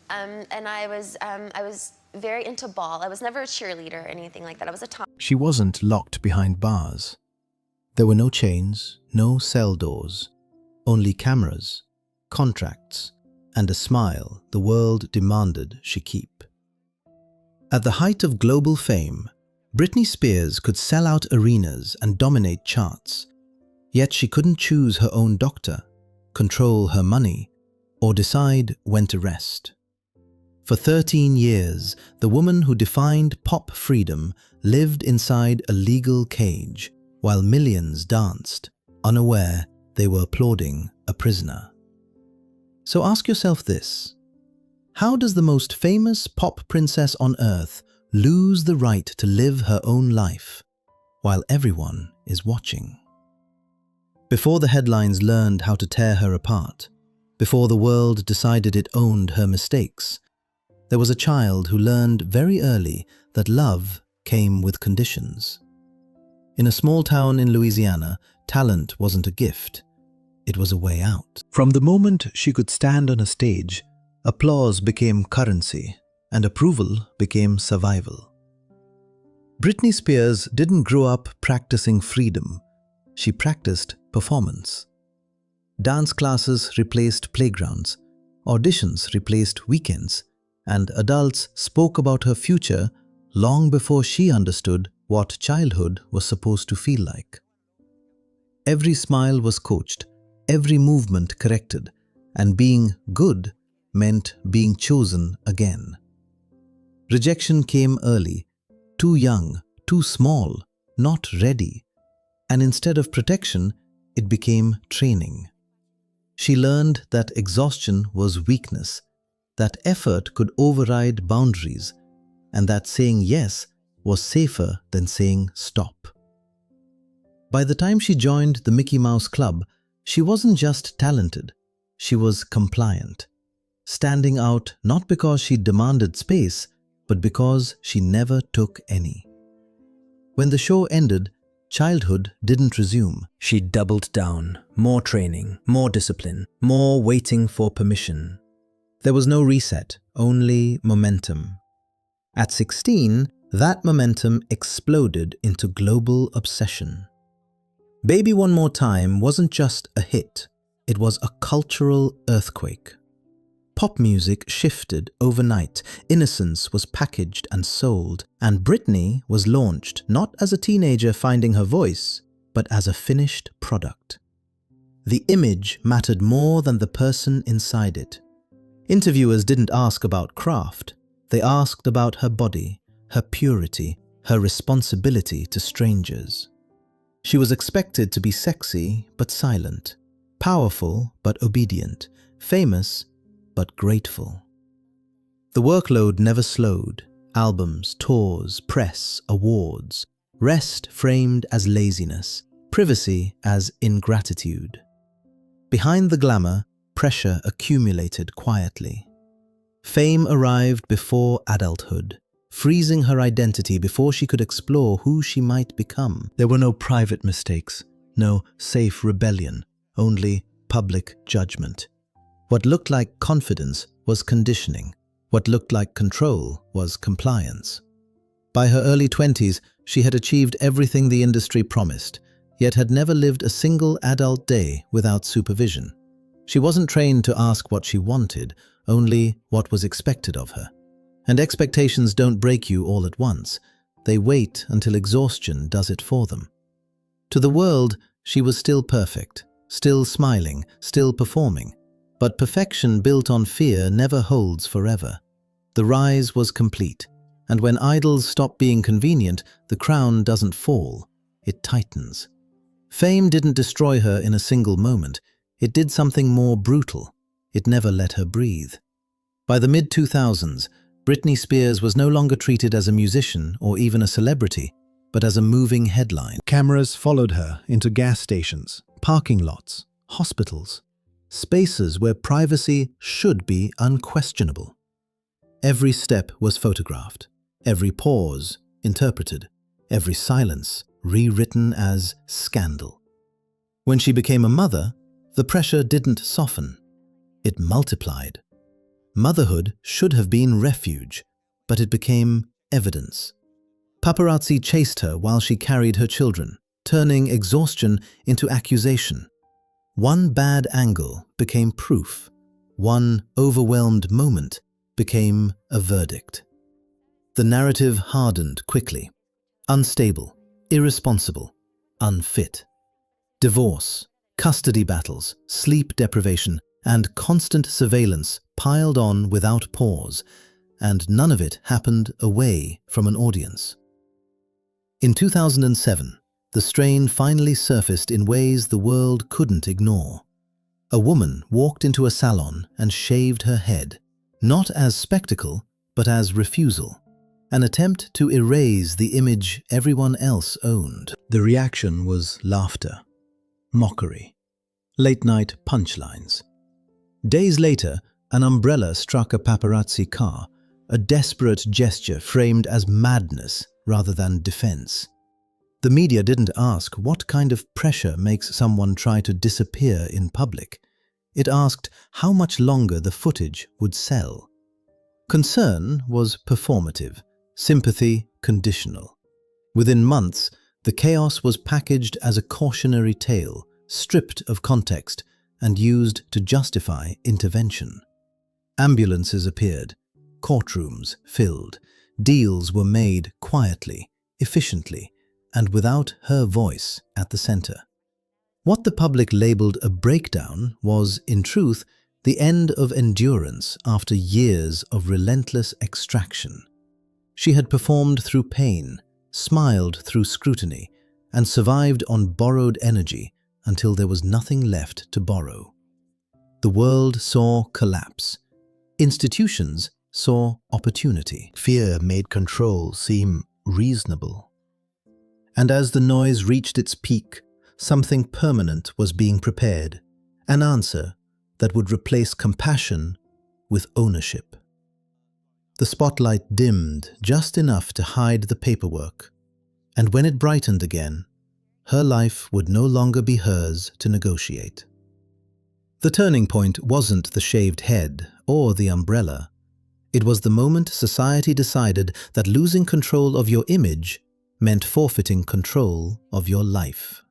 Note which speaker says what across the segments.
Speaker 1: And I was very into ball. I was never a cheerleader or anything like that. I was a tom.
Speaker 2: She wasn't locked behind bars. There were no chains, no cell doors, only cameras, contracts, and a smile the world demanded she keep. At the height of global fame, Britney Spears could sell out arenas and dominate charts, yet she couldn't choose her own doctor, control her money, or decide when to rest. For 13 years, the woman who defined pop freedom lived inside a legal cage, while millions danced, unaware they were applauding a prisoner. So ask yourself this: how does the most famous pop princess on earth lose the right to live her own life while everyone is watching? Before the headlines learned how to tear her apart, before the world decided it owned her mistakes, there was a child who learned very early that love came with conditions. In a small town in Louisiana, talent wasn't a gift, it was a way out. From the moment she could stand on a stage, applause became currency, and approval became survival. Britney Spears didn't grow up practicing freedom, she practiced performance. Dance classes replaced playgrounds, auditions replaced weekends, and adults spoke about her future long before she understood what childhood was supposed to feel like. Every smile was coached, every movement corrected, and being good meant being chosen again. Rejection came early, too young, too small, not ready, and instead of protection, it became training. She learned that exhaustion was weakness, that effort could override boundaries, and that saying yes was safer than saying stop. By the time she joined the Mickey Mouse Club, she wasn't just talented, she was compliant, standing out not because she demanded space, but because she never took any. When the show ended, childhood didn't resume. She doubled down, more training, more discipline, more waiting for permission. There was no reset, only momentum. At 16, that momentum exploded into global obsession. Baby One More Time wasn't just a hit, it was a cultural earthquake. Pop music shifted overnight, innocence was packaged and sold, and Britney was launched not as a teenager finding her voice, but as a finished product. The image mattered more than the person inside it. Interviewers didn't ask about craft, they asked about her body, her purity, her responsibility to strangers. She was expected to be sexy but silent, powerful but obedient, famous but grateful. The workload never slowed. Albums, tours, press, awards. Rest framed as laziness, privacy as ingratitude. Behind the glamour, pressure accumulated quietly. Fame arrived before adulthood, freezing her identity before she could explore who she might become. There were no private mistakes, no safe rebellion, only public judgment. What looked like confidence was conditioning. What looked like control was compliance. By her early 20s, she had achieved everything the industry promised, yet had never lived a single adult day without supervision. She wasn't trained to ask what she wanted, only what was expected of her. And expectations don't break you all at once. They wait until exhaustion does it for them. To the world, she was still perfect, still smiling, still performing. But perfection built on fear never holds forever. The rise was complete, and when idols stop being convenient, the crown doesn't fall, it tightens. Fame didn't destroy her in a single moment. It did something more brutal. It never let her breathe. By the mid-2000s, Britney Spears was no longer treated as a musician or even a celebrity, but as a moving headline. Cameras followed her into gas stations, parking lots, hospitals, spaces where privacy should be unquestionable. Every step was photographed, every pause interpreted, every silence rewritten as scandal. When she became a mother, the pressure didn't soften, it multiplied. Motherhood should have been refuge, but it became evidence. Paparazzi chased her while she carried her children, turning exhaustion into accusation. One bad angle became proof. One overwhelmed moment became a verdict. The narrative hardened quickly. Unstable, irresponsible, unfit. Divorce, custody battles, sleep deprivation, and constant surveillance piled on without pause, and none of it happened away from an audience. In 2007, the strain finally surfaced in ways the world couldn't ignore. A woman walked into a salon and shaved her head, not as spectacle, but as refusal, an attempt to erase the image everyone else owned. The reaction was laughter, mockery, late-night punchlines. Days later, an umbrella struck a paparazzi car, a desperate gesture framed as madness rather than defense. The media didn't ask what kind of pressure makes someone try to disappear in public. It asked how much longer the footage would sell. Concern was performative, sympathy conditional. Within months, the chaos was packaged as a cautionary tale, stripped of context, and used to justify intervention. Ambulances appeared, courtrooms filled, deals were made quietly, efficiently, and without her voice at the center. What the public labeled a breakdown was, in truth, the end of endurance after years of relentless extraction. She had performed through pain, smiled through scrutiny, and survived on borrowed energy until there was nothing left to borrow. The world saw collapse. Institutions saw opportunity. Fear made control seem reasonable. And as the noise reached its peak, something permanent was being prepared, an answer that would replace compassion with ownership. The spotlight dimmed just enough to hide the paperwork, and when it brightened again, her life would no longer be hers to negotiate. The turning point wasn't the shaved head or the umbrella. It was the moment society decided that losing control of your image meant forfeiting control of your life.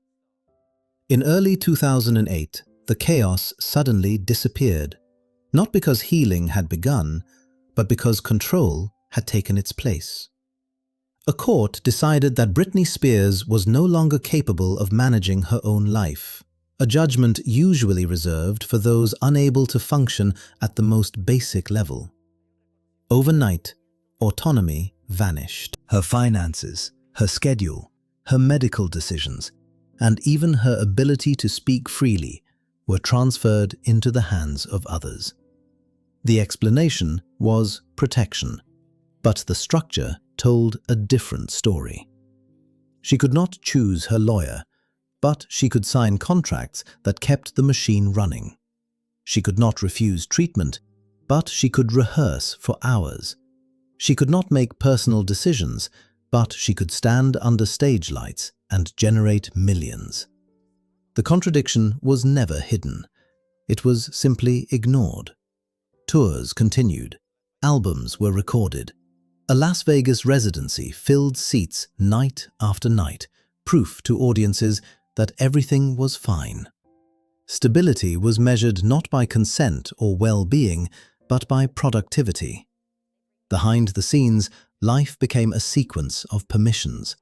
Speaker 2: In early 2008, the chaos suddenly disappeared, not because healing had begun, but because control had taken its place. A court decided that Britney Spears was no longer capable of managing her own life, a judgment usually reserved for those unable to function at the most basic level. Overnight, autonomy vanished. Her finances, her schedule, her medical decisions, and even her ability to speak freely were transferred into the hands of others. The explanation was protection, but the structure told a different story. She could not choose her lawyer, but she could sign contracts that kept the machine running. She could not refuse treatment, but she could rehearse for hours. She could not make personal decisions, but she could stand under stage lights and generate millions. The contradiction was never hidden. It was simply ignored. Tours continued. Albums were recorded. A Las Vegas residency filled seats night after night, proof to audiences that everything was fine. Stability was measured not by consent or well-being, but by productivity. Behind the scenes, life became a sequence of permissions.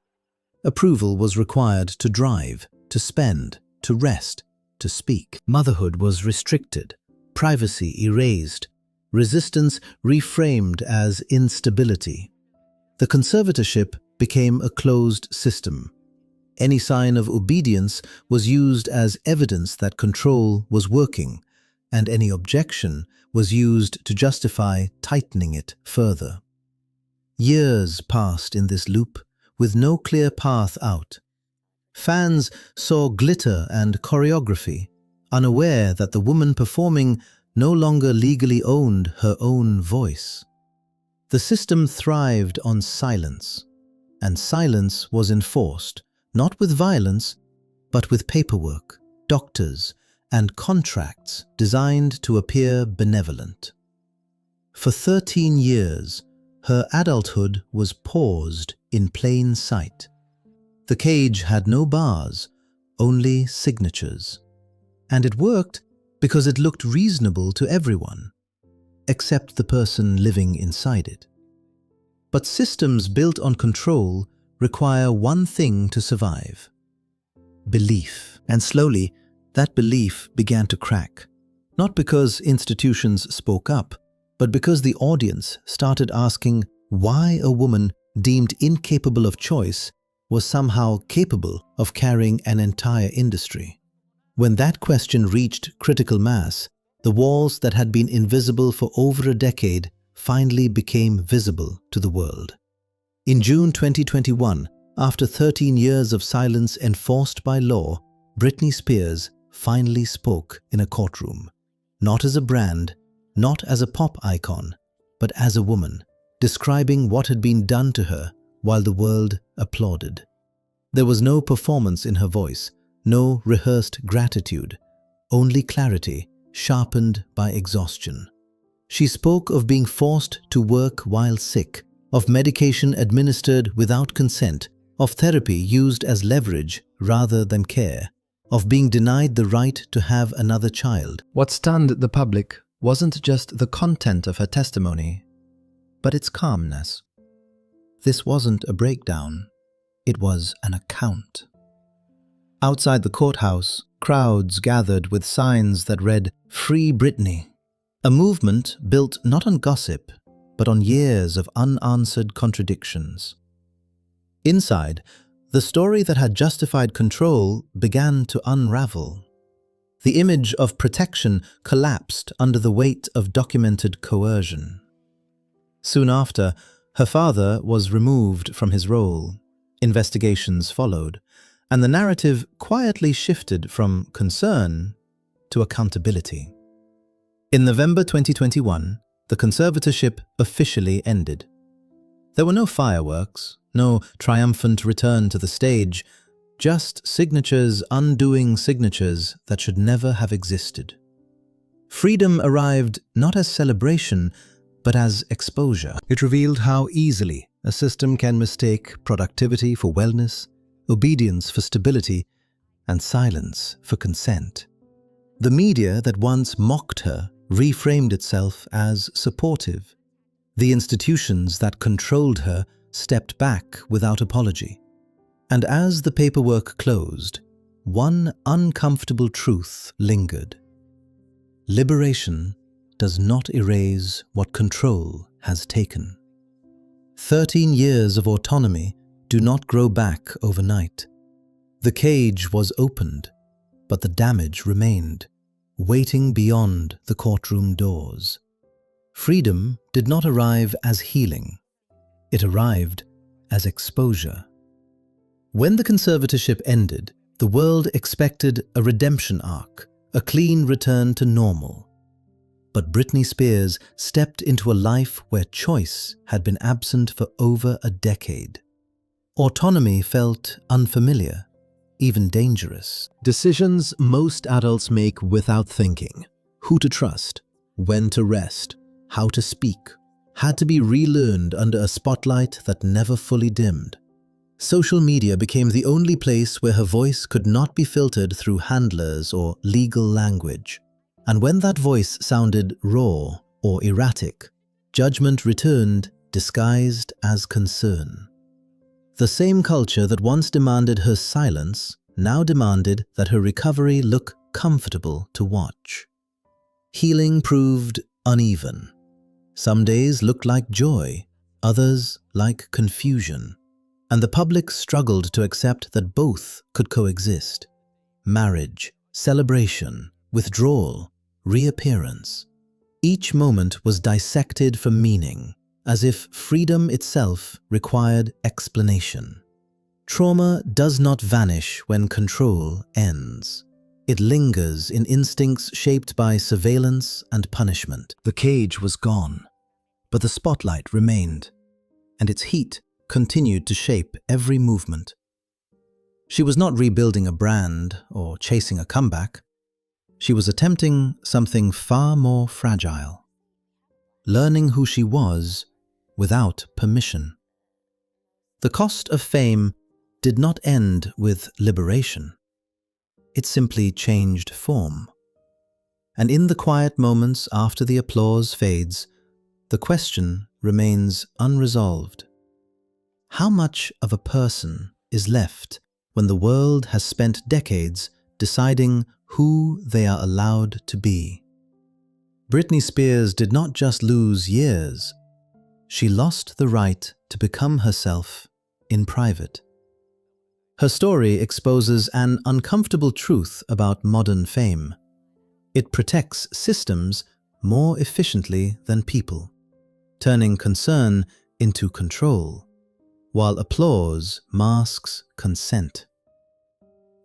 Speaker 2: Approval was required to drive, to spend, to rest, to speak. Motherhood was restricted, privacy erased, resistance reframed as instability. The conservatorship became a closed system. Any sign of obedience was used as evidence that control was working, and any objection was used to justify tightening it further. Years passed in this loop, with no clear path out. Fans saw glitter and choreography, unaware that the woman performing no longer legally owned her own voice. The system thrived on silence, and silence was enforced, not with violence, but with paperwork, doctors, and contracts designed to appear benevolent. For 13 years, her adulthood was paused in plain sight. The cage had no bars, only signatures. And it worked because it looked reasonable to everyone, except the person living inside it. But systems built on control require one thing to survive: belief. And slowly, that belief began to crack. Not because institutions spoke up, but because the audience started asking why a woman deemed incapable of choice was somehow capable of carrying an entire industry. When that question reached critical mass, the walls that had been invisible for over a decade finally became visible to the world. In June 2021, after 13 years of silence enforced by law, Britney Spears finally spoke in a courtroom. Not as a brand, not as a pop icon, but as a woman, describing what had been done to her while the world applauded. There was no performance in her voice, no rehearsed gratitude, only clarity sharpened by exhaustion. She spoke of being forced to work while sick, of medication administered without consent, of therapy used as leverage rather than care, of being denied the right to have another child. What stunned the public wasn't just the content of her testimony, but its calmness. This wasn't a breakdown, it was an account. Outside the courthouse, crowds gathered with signs that read, "Free Britney," a movement built not on gossip, but on years of unanswered contradictions. Inside, the story that had justified control began to unravel. The image of protection collapsed under the weight of documented coercion. Soon after, her father was removed from his role. Investigations followed, and the narrative quietly shifted from concern to accountability. In November 2021, the conservatorship officially ended. There were no fireworks, no triumphant return to the stage, just signatures undoing signatures that should never have existed. Freedom arrived not as celebration, but as exposure. It revealed how easily a system can mistake productivity for wellness, obedience for stability, and silence for consent. The media that once mocked her reframed itself as supportive. The institutions that controlled her stepped back without apology. And as the paperwork closed, one uncomfortable truth lingered. Liberation does not erase what control has taken. 13 years of autonomy do not grow back overnight. The cage was opened, but the damage remained, waiting beyond the courtroom doors. Freedom did not arrive as healing. It arrived as exposure. When the conservatorship ended, the world expected a redemption arc, a clean return to normal. But Britney Spears stepped into a life where choice had been absent for over a decade. Autonomy felt unfamiliar, even dangerous. Decisions most adults make without thinking. Who to trust, when to rest, how to speak, had to be relearned under a spotlight that never fully dimmed. Social media became the only place where her voice could not be filtered through handlers or legal language. And when that voice sounded raw or erratic, judgment returned disguised as concern. The same culture that once demanded her silence now demanded that her recovery look comfortable to watch. Healing proved uneven. Some days looked like joy, others like confusion. And the public struggled to accept that both could coexist. Marriage, celebration, withdrawal, reappearance. Each moment was dissected for meaning, as if freedom itself required explanation. Trauma does not vanish when control ends. It lingers in instincts shaped by surveillance and punishment. The cage was gone, but the spotlight remained, and its heat continued to shape every movement. She was not rebuilding a brand or chasing a comeback. She was attempting something far more fragile. learning who she was without permission. The cost of fame did not end with liberation. It simply changed form. And in the quiet moments after the applause fades, the question remains unresolved. How much of a person is left when the world has spent decades deciding who they are allowed to be? Britney Spears did not just lose years, she lost the right to become herself in private. Her story exposes an uncomfortable truth about modern fame. It protects systems more efficiently than people, turning concern into control, while applause masks consent.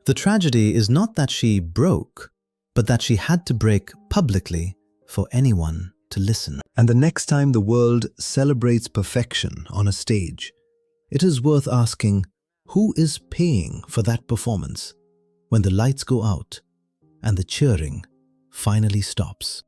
Speaker 2: The tragedy is not that she broke, but that she had to break publicly for anyone to listen.
Speaker 3: And the next time the world celebrates perfection on a stage, it is worth asking, who is paying for that performance when the lights go out and the cheering finally stops?